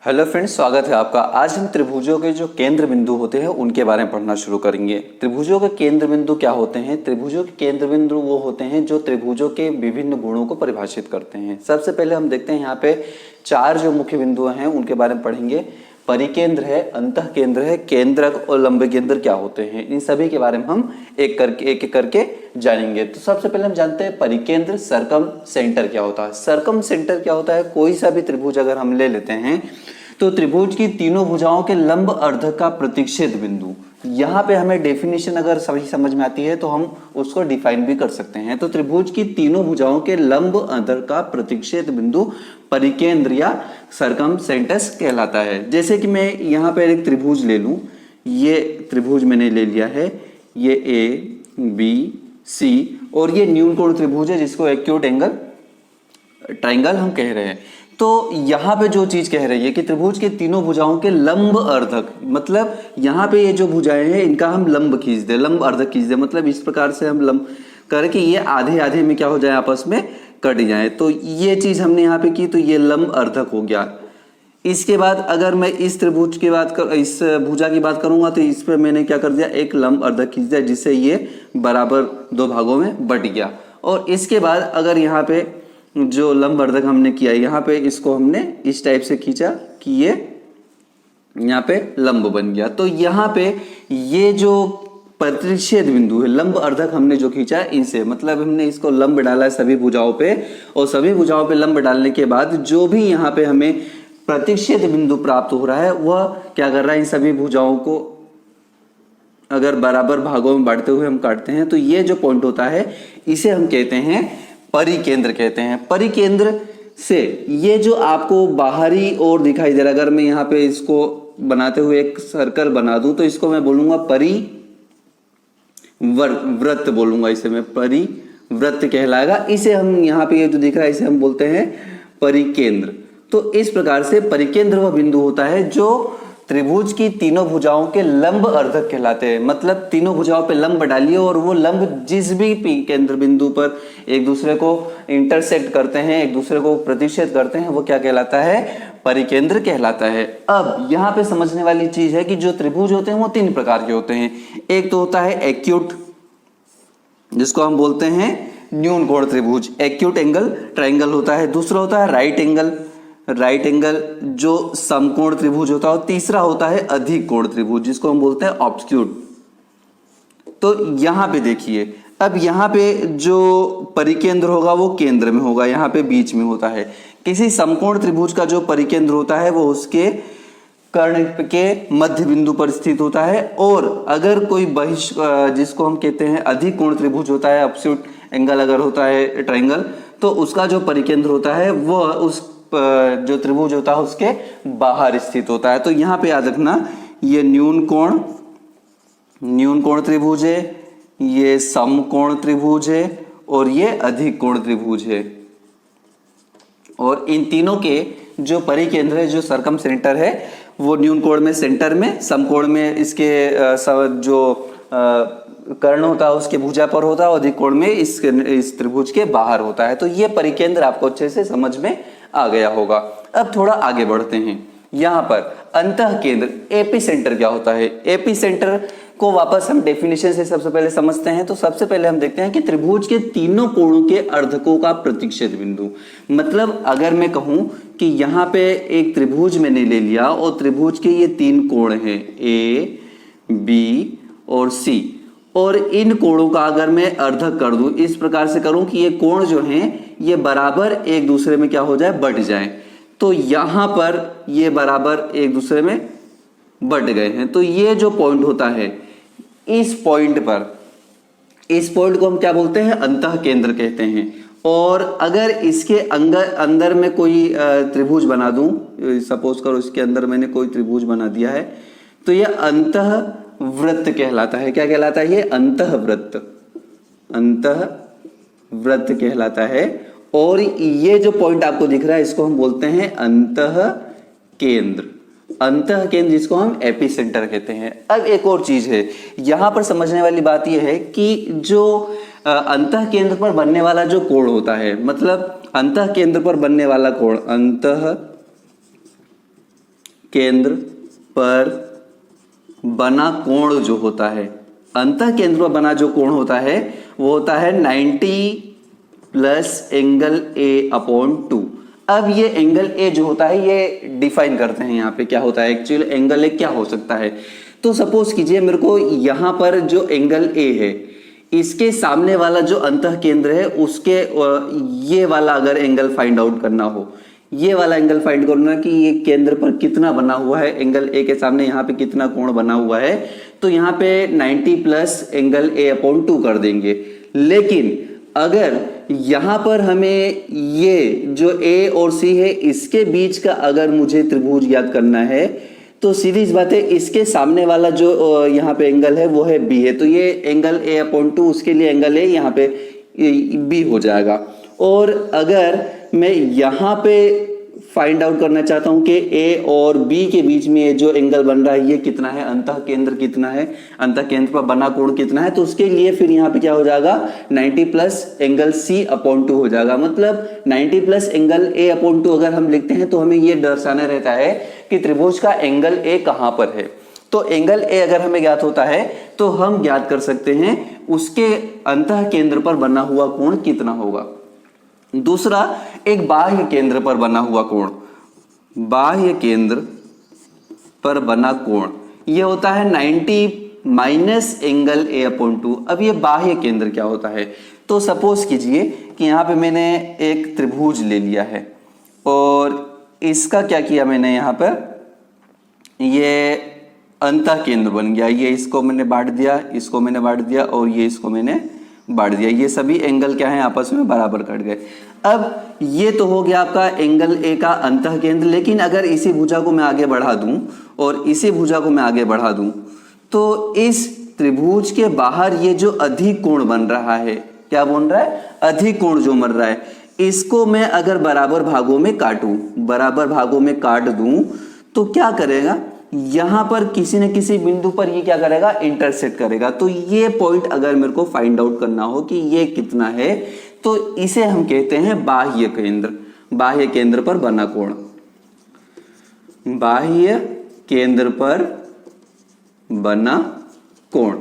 Hello friends, स्वागत है आपका। आज हम त्रिभुजों के जो केंद्र बिंदु होते हैं उनके बारे में पढ़ना शुरू करेंगे। त्रिभुजों के केंद्र बिंदु क्या होते हैं? त्रिभुजों के केंद्र बिंदु वो होते हैं जो त्रिभुजों के विभिन्न गुणों को परिभाषित करते हैं। सबसे पहले हम देखते हैं यहाँ पे चार जो मुख्य बिंदु हैं उनके बारे में पढ़ेंगे। परिकेंद्र है, अंतः केंद्र है, केंद्रक और लंब केंद्र क्या होते हैं, इन सभी के बारे में हम एक एक करके जानेंगे। तो सबसे पहले हम जानते हैं परिकेंद्र, सरकम सेंटर क्या होता है। सरकम सेंटर क्या होता है? कोई सा भी त्रिभुज अगर हम ले लेते हैं तो त्रिभुज की तीनों भुजाओं के लंब अर्धक का प्रतिच्छेद बिंदु। यहाँ पे हमें डेफिनेशन अगर सही समझ में आती है तो हम उसको डिफाइन भी कर सकते हैं। तो त्रिभुज की तीनों भुजाओं के लंब अर्धक का प्रतिच्छेद बिंदु परिकेंद्र या सरकम सेंटस कहलाता है। जैसे कि मैं यहाँ पे एक त्रिभुज ले लूं, ये त्रिभुज मैंने ले लिया है, ये ए बी सी और ये न्यून कोण त्रिभुज है जिसको एक्यूट एंगल ट्राइंगल हम कह रहे हैं। तो यहाँ पे जो चीज कह रही है कि त्रिभुज के तीनों भुजाओं के लंब अर्धक, मतलब यहाँ पे ये जो भुजाएं हैं इनका हम लंब खींच दे, लंब अर्धक खींच दे, मतलब इस प्रकार से हम लंब करके ये आधे आधे में क्या हो जाए, आपस में कट जाए। तो ये चीज हमने यहाँ पे की, तो ये लंब अर्धक हो गया। इसके बाद अगर मैं इस त्रिभुज की बात कर, इस भुजा की बात करूंगा तो इस पर मैंने क्या कर दिया, एक लंब अर्धक खींच दिया जिससे ये बराबर दो भागों में बट गया। और इसके बाद अगर यहाँ पे जो लंब अर्धक हमने किया, यहाँ पे इसको हमने इस टाइप से खींचा कि ये यहाँ पे लंब बन गया। तो यहाँ पे ये जो प्रतिच्छेद बिंदु है, लंब अर्धक हमने जो खींचा इनसे, मतलब हमने इसको लंब डाला है सभी भुजाओं पे, और सभी भुजाओं पे लंब डालने के बाद जो भी यहाँ पे हमें प्रतिच्छेद बिंदु प्राप्त हो रहा है वह क्या कर रहा है, इन सभी भुजाओं को अगर बराबर भागों में बांटते हुए हम काटते हैं तो ये जो पॉइंट होता है इसे हम कहते हैं परिकेंद्र कहते हैं। परिकेंद्र से ये जो आपको बाहरी ओर दिखाई दे रहा है, अगर मैं यहाँ पे इसको बनाते हुए एक सर्कल बना दूं तो इसको मैं बोलूंगा परिवृत्त बोलूंगा, इसे मैं परिवृत्त कहलाएगा। इसे हम यहाँ पे ये जो दिख रहा है इसे हम बोलते हैं परिकेंद्र। तो इस प्रकार से परिकेंद्र वह बिंदु होता है जो त्रिभुज की तीनों भुजाओं के लंब अर्धक कहलाते हैं। मतलब तीनों भुजाओं पे लंब डालिए और वो लंब जिस भी केंद्र बिंदु पर एक दूसरे को इंटरसेक्ट करते हैं, एक दूसरे को प्रतिच्छेद करते हैं, वो क्या कहलाता है, परिकेंद्र कहलाता है। अब यहाँ पे समझने वाली चीज है कि जो त्रिभुज होते हैं वो तीन प्रकार के होते हैं। एक तो होता है एक्यूट, जिसको हम बोलते हैं न्यून कोण त्रिभुज, एक्यूट एंगल ट्राइंगल होता है। दूसरा होता है राइट एंगल जो समकोण त्रिभुज होता है। और तीसरा होता है अधिक कोण त्रिभुज जिसको हम बोलते हैं ऑब्स्क्यूट। तो यहां पे देखिए, अब यहां पे जो परिकेंद्र होगा वो केंद्र में होगा, यहां पे बीच में होता है। किसी समकोण त्रिभुज का जो परिकेंद्र होता है वो उसके कर्ण के मध्य बिंदु पर स्थित होता है। और अगर कोई जिसको हम कहते हैं अधिक कोण त्रिभुज होता है, ऑब्स्क्यूट एंगल अगर होता है ट्राइंगल, तो उसका जो परिकेंद्र होता है वह उस जो त्रिभुज होता है उसके बाहर स्थित होता है। तो यहां पे याद रखना, ये न्यून कोण त्रिभुज है, ये समकोण त्रिभुज है और ये अधिक कोण त्रिभुज है। और इन तीनों के जो परिकेंद्र है, जो सरकम सेंटर है, वो न्यून कोण में सेंटर में, समकोण में इसके जो कर्ण होता है उसके भुजा पर होता है, और अधिक कोण में इस त्रिभुज के बाहर होता है। तो ये परिकेंद्र आपको अच्छे से समझ में आ गया होगा। अब थोड़ा आगे बढ़ते हैं। यहाँ पर अंतः केंद्र, एपी सेंटर क्या होता है? एपी सेंटर को वापस हम डेफिनेशन से सबसे पहले समझते हैं। तो सबसे पहले हम देखते हैं कि त्रिभुज के तीनों कोणों के अर्धकों का प्रतिच्छेद बिंदु। मतलब अगर मैं कहूं कि यहाँ पे एक त्रिभुज मैंने ले लिया और त्रिभुज के ये तीन कोण हैं, ए बी और सी, और इन कोणों का अगर मैं अर्धक कर दूं, इस प्रकार से करूं कि ये कोण जो हैं ये बराबर एक दूसरे में क्या हो जाए, बट जाए। तो यहां पर ये बराबर एक दूसरे में बट गए हैं। तो ये जो पॉइंट होता है, इस पॉइंट को हम क्या बोलते हैं, अंतः केंद्र कहते हैं। और अगर इसके अंदर में कोई त्रिभुज बना दूं, सपोज करो इसके अंदर मैंने कोई त्रिभुज बना दिया है, तो ये अंतः वृत्त कहलाता है। क्या कहलाता है? ये अंतःवृत्त कहलाता है। और ये जो पॉइंट आपको दिख रहा है इसको हम बोलते हैं अंतः केंद्र, जिसको हम एपिसेंटर कहते हैं। अब एक और चीज है यहां पर समझने वाली बात यह है कि जो अंतः केंद्र पर बनने वाला जो कोण होता है, मतलब अंतः केंद्र पर बनने वाला कोण, अंतः केंद्र पर बना कोण जो होता है, अंतः केंद्र पर बना जो कोण होता है वो होता है 90 प्लस एंगल ए अपॉन 2। अब ये एंगल ए जो होता है ये डिफाइन करते हैं यहाँ पे क्या होता है, एक्चुअली एंगल ए क्या हो सकता है। तो सपोज कीजिए मेरे को यहाँ पर जो एंगल ए है इसके सामने वाला जो अंतः केंद्र है उसके ये वाला अगर एंगल फाइंड आउट करना हो, ये वाला एंगल फाइंड करना कि ये केंद्र पर कितना बना हुआ है, एंगल ए के सामने यहाँ पे कितना कोण बना हुआ है, तो यहाँ पे 90 प्लस एंगल ए अपॉन 2 कर देंगे। लेकिन अगर यहाँ पर हमें ये जो ए और सी है इसके बीच का अगर मुझे त्रिभुज ज्ञात करना है तो सीधी सी बात है इसके सामने वाला जो यहाँ पे एंगल है वो है बी है, तो ये एंगल ए अपॉन 2 उसके लिए एंगल ए यहाँ पे बी हो जाएगा। और अगर मैं यहाँ पे फाइंड आउट करना चाहता हूँ कि ए और बी के बीच में जो एंगल बन रहा है ये कितना है, अंतः केंद्र कितना है, अंतः केंद्र पर बना कोण कितना है, तो उसके लिए फिर यहाँ पे क्या हो जाएगा 90 प्लस एंगल सी अपॉन 2 हो जाएगा। मतलब 90 प्लस एंगल ए अपॉन 2 अगर हम लिखते हैं तो हमें ये दर्शाना रहता है कि त्रिभुज का एंगल ए कहाँ पर है। तो एंगल ए अगर हमें ज्ञात होता है तो हम ज्ञात कर सकते हैं उसके अंतः केंद्र पर बना हुआ कोण कितना होगा। दूसरा, एक बाह्य केंद्र पर बना हुआ कोण, बाह्य केंद्र पर बना कोण ये होता है 90 माइनस एंगल ए अपॉन 2। अब ये बाह्य केंद्र क्या होता है, तो सपोज कीजिए कि यहाँ पे मैंने एक त्रिभुज ले लिया है और इसका क्या किया मैंने, यहाँ पर ये अंतः केंद्र बन गया, ये इसको मैंने बांट दिया, इसको मैंने बांट दिया और ये इसको मैंने बांट दिया, ये सभी एंगल क्या है आपस में बराबर कट गए। अब ये तो हो गया आपका एंगल ए का अंतः केंद्र। लेकिन अगर इसी भुजा को मैं आगे बढ़ा दूं और इसी भुजा को मैं आगे बढ़ा दूं तो इस त्रिभुज के बाहर ये जो अधिक कोण बन रहा है, क्या बन रहा है, अधिक कोण जो बन रहा है, इसको मैं अगर बराबर भागों में काटूं, बराबर भागों में काट दूं तो क्या करेगा, यहां पर किसी न किसी बिंदु पर ये क्या करेगा, इंटरसेक्ट करेगा। तो ये पॉइंट अगर मेरे को फाइंड आउट करना हो कि ये कितना है तो इसे हम कहते हैं बाह्य केंद्र, बाह्य केंद्र पर बना कोण, बाह्य केंद्र पर बना कोण।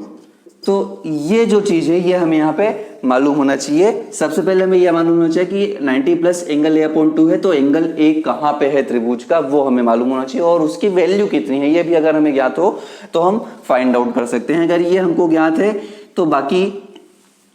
तो ये जो चीज है ये हमें यहाँ पे मालूम होना चाहिए। सबसे पहले हमें यह मालूम होना चाहिए कि 90 प्लस एंगल ए अपॉन 2 है, तो एंगल ए कहाँ पे है त्रिभुज का वो हमें मालूम होना चाहिए और उसकी वैल्यू कितनी है ये भी अगर हमें ज्ञात हो तो हम फाइंड आउट कर सकते हैं। अगर ये हमको ज्ञात है तो बाकी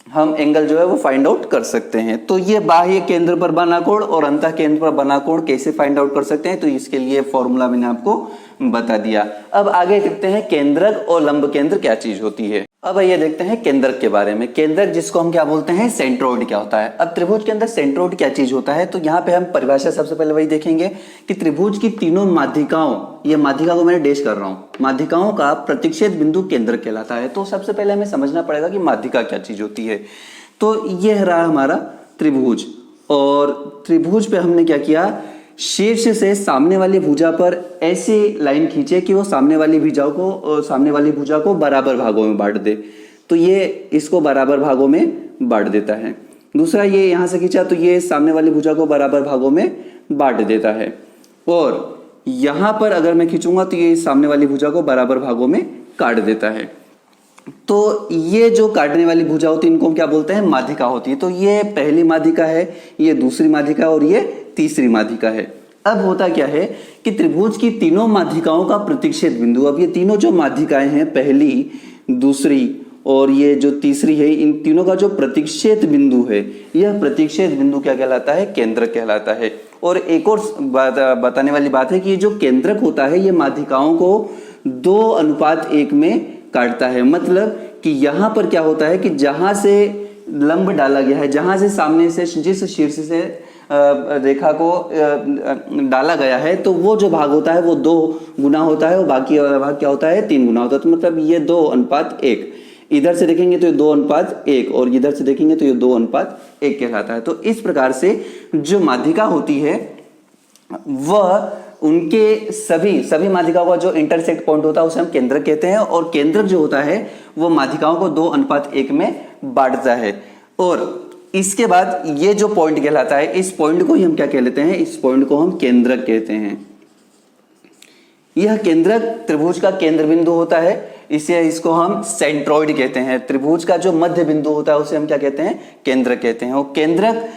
हम एंगल जो है वो फाइंड आउट कर सकते हैं। तो ये बाह्य केंद्र पर बना कोण और अंतः केंद्र पर बना कोण कैसे फाइंड आउट कर सकते हैं, तो इसके लिए फॉर्मूला मैंने आपको बता दिया। अब आगे देखते हैं केंद्रक और लंब केंद्र क्या चीज होती है। अब ये देखते हैं केंद्रक के बारे में। केंद्रक जिसको हम क्या बोलते हैं, सेंट्रोइड क्या होता है। अब त्रिभुज के अंदर सेंट्रोइड क्या चीज होता है, तो यहाँ पे हम परिभाषा सबसे पहले वही देखेंगे कि त्रिभुज की तीनों माध्यिकाओं, ये माध्यिका को मैंने डेश कर रहा हूँ, माध्यिकाओं का प्रतिच्छेद बिंदु केंद्रक कहलाता है। तो सबसे पहले हमें समझना पड़ेगा कि माध्यिका क्या चीज होती है। तो ये रहा हमारा त्रिभुज, और त्रिभुज पे हमने क्या किया, शीर्ष से सामने वाली भुजा पर ऐसी लाइन खींचे कि वो सामने वाली भुजा को बराबर भागों में बांट दे। तो ये इसको बराबर भागों में बांट देता है। दूसरा, ये यहां से खींचा तो ये सामने वाली भुजा को बराबर भागों में बांट देता है। और यहां पर अगर मैं खींचूंगा तो ये सामने वाली भुजा को बराबर भागों में काट देता है। तो ये जो काटने वाली भुजा होती है इनको क्या बोलते हैं, माध्यिका होती है। तो ये पहली माध्यिका है, ये दूसरी माध्यिका है और ये तीसरी माध्यिका है। अब होता क्या है कि त्रिभुज की तीनों माध्यिकाओं का प्रतिच्छेद बिंदु, अब ये तीनों जो माध्यिकाएं हैं, पहली, दूसरी और ये जो तीसरी है, इन तीनों का जो प्रतिच्छेद बिंदु है, यह प्रतिच्छेद बिंदु क्या कहलाता है, केंद्रक कहलाता है। और एक और बताने वाली बात है कि ये जो केंद्रक होता है ये माध्यिकाओं को 2:1 में काटता है। मतलब कि यहां पर क्या होता है कि जहां से लंब डाला गया है, जहां से सामने से जिस शीर्ष से रेखा को डाला गया है, तो वो जो भाग होता है वो 2 गुना होता है और बाकी वाला भाग क्या होता है, 3 गुना होता है। तो मतलब ये 2:1, इधर से देखेंगे तो ये 2:1 और इधर से देखेंगे तो ये 2:1 कहलाता है। तो इस प्रकार से जो माध्यिका होती है वह उनके सभी माध्यिकाओं का जो इंटरसेक्ट पॉइंट होता है उसे हम केंद्रक कहते हैं। और केंद्रक जो होता है वो माध्यिकाओं को 2:1 में बांटता है। और इसके बाद ये जो पॉइंट कहलाता है, इस पॉइंट को ही हम क्या कह लेते हैं, इस पॉइंट को हम केंद्रक कहते हैं। यह केंद्रक त्रिभुज का केंद्र बिंदु होता है, इसे इसको हम सेंट्रॉइड कहते हैं। त्रिभुज का जो मध्य बिंदु होता है उसे हम क्या कहते हैं, केंद्रक कहते हैं। और केंद्रक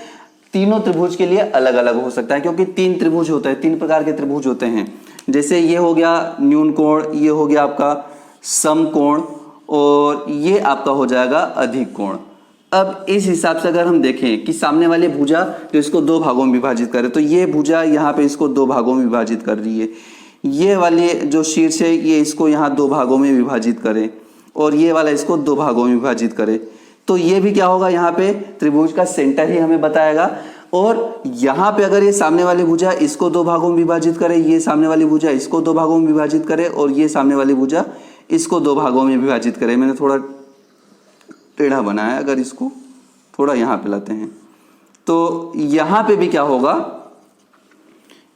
तीनों त्रिभुज के लिए अलग अलग हो सकता है, क्योंकि तीन त्रिभुज होते हैं, तीन प्रकार के त्रिभुज होते हैं। जैसे ये हो गया न्यून कोण, ये हो गया आपका समकोण, और ये आपका हो जाएगा अधिक कोण। अब इस हिसाब से अगर हम देखें कि सामने वाली भुजा जो इसको दो भागों में विभाजित करे, तो ये भुजा यहाँ पे इसको दो भागों में विभाजित कर रही है। ये वाली जो शीर्ष है ये इसको यहाँ दो भागों में विभाजित करे, और ये वाला इसको दो भागों में विभाजित करे, तो ये भी क्या होगा, यहाँ पे त्रिभुज का सेंटर ही हमें बताएगा। और यहाँ पे अगर ये सामने वाली भुजा इसको दो भागों में विभाजित करे, ये सामने वाली भुजा इसको दो भागों में विभाजित करे, और ये सामने वाली भुजा इसको दो भागों में विभाजित करे। मैंने थोड़ा टेढ़ा बनाया, अगर इसको थोड़ा यहाँ पे लाते हैं तो यहाँ पे भी क्या होगा,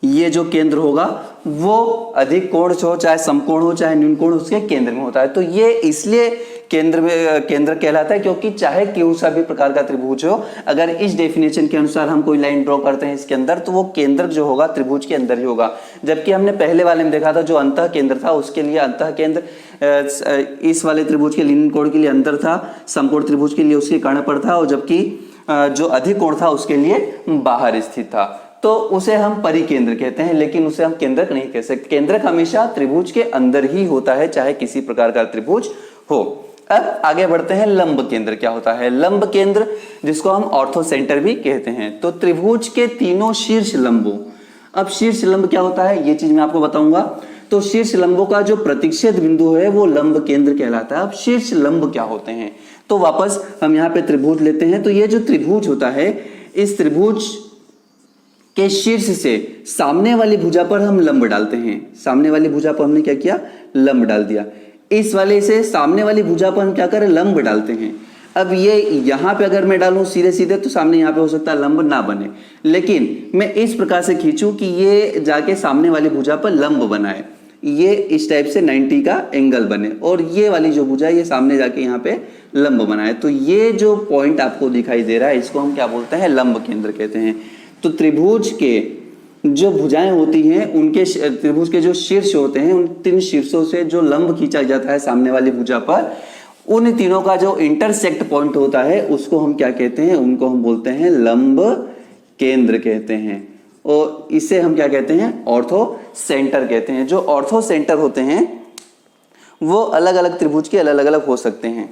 ये जो केंद्र होगा वो अधिक कोण हो, चाहे समकोण हो चाहे न्यून कोण, उसके केंद्र में होता है। तो ये इसलिए केंद्र कहलाता है, क्योंकि चाहे क्यों सा भी प्रकार का त्रिभुज हो, अगर इस डेफिनेशन के अनुसार हम कोई लाइन ड्रॉ करते हैं इसके अंदर, तो वो केंद्र जो होगा त्रिभुज के अंदर ही होगा। जबकि हमने पहले वाले में देखा था जो अंतः केंद्र था, उसके लिए अंतः केंद्र इस वाले त्रिभुज के लीन कोण के लिए अंदर था, समकोण त्रिभुज के लिए उसके कर्ण पर था, और जबकि जो अधिक कोण था उसके लिए बाहर स्थित था। तो उसे हम परिकेंद्र कहते हैं, लेकिन उसे हम केंद्रक नहीं कह सकते। केंद्रक हमेशा त्रिभुज के अंदर ही होता है, चाहे किसी प्रकार का त्रिभुज हो। अब आगे बढ़ते हैं, लंब केंद्र क्या होता है। लंब केंद्र, जिसको हम ऑर्थो सेंटर भी कहते हैं, तो त्रिभुज के तीनों शीर्ष लंबों, अब शीर्ष लंब क्या होता है ये चीज मैं आपको बताऊंगा। तो शीर्ष लंबों का जो प्रतिच्छेद बिंदु है वो लंब केंद्र कहलाता है। अब शीर्ष लंब क्या होते हैं, तो वापस हम यहाँ पे त्रिभुज लेते हैं। तो ये जो त्रिभुज होता है, इस त्रिभुज के शीर्ष से सामने वाली भुजा पर हम लंब डालते हैं। सामने वाली भुजा पर हमने क्या किया, लंब डाल दिया। इस वाले से सामने वाली भुजा पर हम क्या करें, लंब डालते हैं। अब ये यहाँ पे अगर मैं डालूं सीधे सीधे, तो सामने यहाँ पे हो सकता है लंब ना बने, लेकिन मैं इस प्रकार से खींचूं कि ये जाके सामने वाली भुजा पर लंब बनाए, ये इस टाइप से 90 का एंगल बने, और ये वाली जो भुजा ये सामने जाके यहाँ पे लंब बनाए। तो ये जो पॉइंट आपको दिखाई दे रहा है, इसको हम क्या बोलते हैं, लंब केंद्र कहते हैं। तो त्रिभुज के जो भुजाएं होती हैं, उनके त्रिभुज के जो शीर्ष होते हैं, उन तीन शीर्षों से जो लंब खींचा जाता है सामने वाली भुजा पर, उन तीनों का जो इंटरसेक्ट पॉइंट होता है उसको हम क्या कहते हैं, उनको हम बोलते हैं लंब केंद्र कहते हैं। और इसे हम क्या कहते हैं, ऑर्थो सेंटर कहते हैं। जो ऑर्थो सेंटर होते हैं वो अलग अलग त्रिभुज के अलग अलग हो सकते हैं।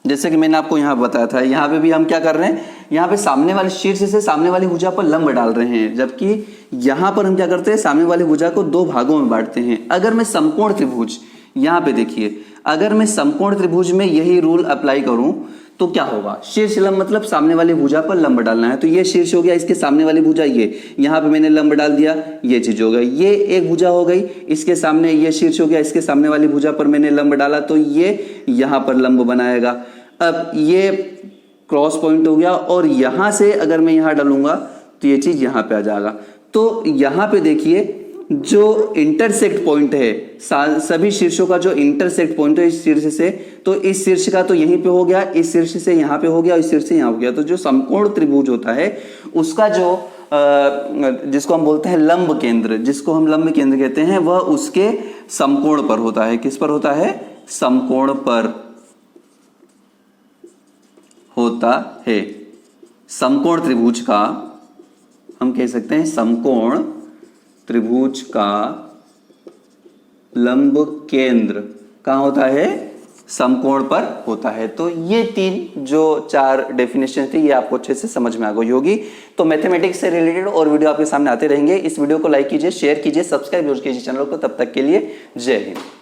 जैसे कि मैंने आपको यहाँ बताया था, यहाँ पे भी हम क्या कर रहे हैं, यहाँ पे सामने वाले शीर्ष से सामने वाली भुजा पर लंब डाल रहे हैं, जबकि यहाँ पर हम क्या करते हैं, सामने वाली भुजा को दो भागों में बांटते हैं। अगर मैं समकोण त्रिभुज, यहाँ पे देखिए, अगर मैं समकोण त्रिभुज में यही रूल अप्लाई करूं तो क्या होगा, शीर्ष लंब मतलब सामने वाली भुजा पर लंब डालना है। तो ये शीर्ष हो गया, इसके सामने वाली भुजा ये, यहाँ पे मैंने लंब डाल दिया, ये चीज हो गई। ये एक भुजा हो गई, इसके सामने ये शीर्ष हो गया, इसके सामने वाली भुजा पर मैंने लंब डाला, तो ये यहाँ पर लंब बनाएगा। अब ये क्रॉस पॉइंट हो गया, और यहां से अगर मैं यहां डालूंगा तो ये चीज यहां पे आ जाएगा। तो यहां पे देखिए जो इंटरसेक्ट पॉइंट है, सभी शीर्षों का जो इंटरसेक्ट पॉइंट है इस शीर्ष से, तो इस शीर्ष का तो यहीं पे हो गया, इस शीर्ष से यहाँ पे हो गया, इस शीर्ष से यहाँ हो गया। तो जो समकोण त्रिभुज होता है उसका जो जिसको हम बोलते हैं लंब केंद्र, जिसको हम लंब केंद्र कहते हैं, वह उसके समकोण पर होता है। किस पर होता है, समकोण पर होता है। समकोण त्रिभुज का हम कह सकते हैं, समकोण त्रिभुज का लंब केंद्र कहाँ होता है, समकोण पर होता है। तो ये तीन जो चार डेफिनेशन थी ये आपको अच्छे से समझ में आ गई होगी। तो मैथमेटिक्स से रिलेटेड और वीडियो आपके सामने आते रहेंगे। इस वीडियो को लाइक कीजिए, शेयर कीजिए, सब्सक्राइब जरूर कीजिए चैनल को। तब तक के लिए जय हिंद।